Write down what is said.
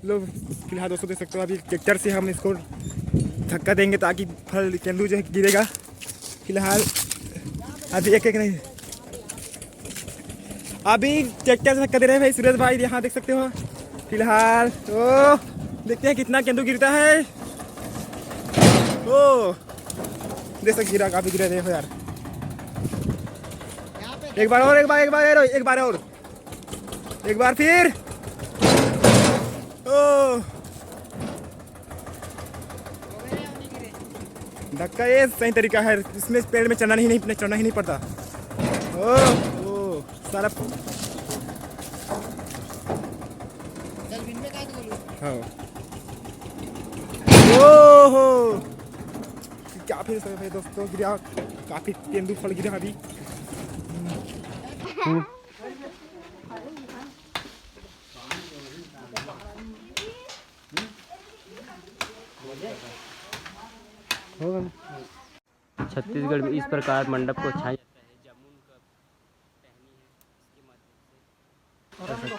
लो फिलहाल दोस्तों देख सकते हो अभी ट्रैक्टर से हम इसको धक्का देंगे ताकि फल केंदू जो है गिरेगा। फिलहाल अभी एक एक नहीं, अभी ट्रैक्टर से धक्का दे रहे हैं भाई सुरेश भाई, यहाँ देख सकते हो। फिलहाल तो देखते हैं कितना केंदू गिरता है। ओ देख सकते गिरा, काफी गिरा देखो यार। एक बार और, एक बार और, एक बार और, एक बार फिर। ओ धक्का ये सही तरीका है, इसमें पेड़ में चढ़ना ही नहीं पड़ता। ओ सारा हाँ। ओहो क्या फिर भाई दोस्तों गिरा, काफी तेंदू फल गिरा अभी। छत्तीसगढ़ में इस प्रकार मंडप को छाया जाता है। जामुन का टहनी है, इसके माध्यम से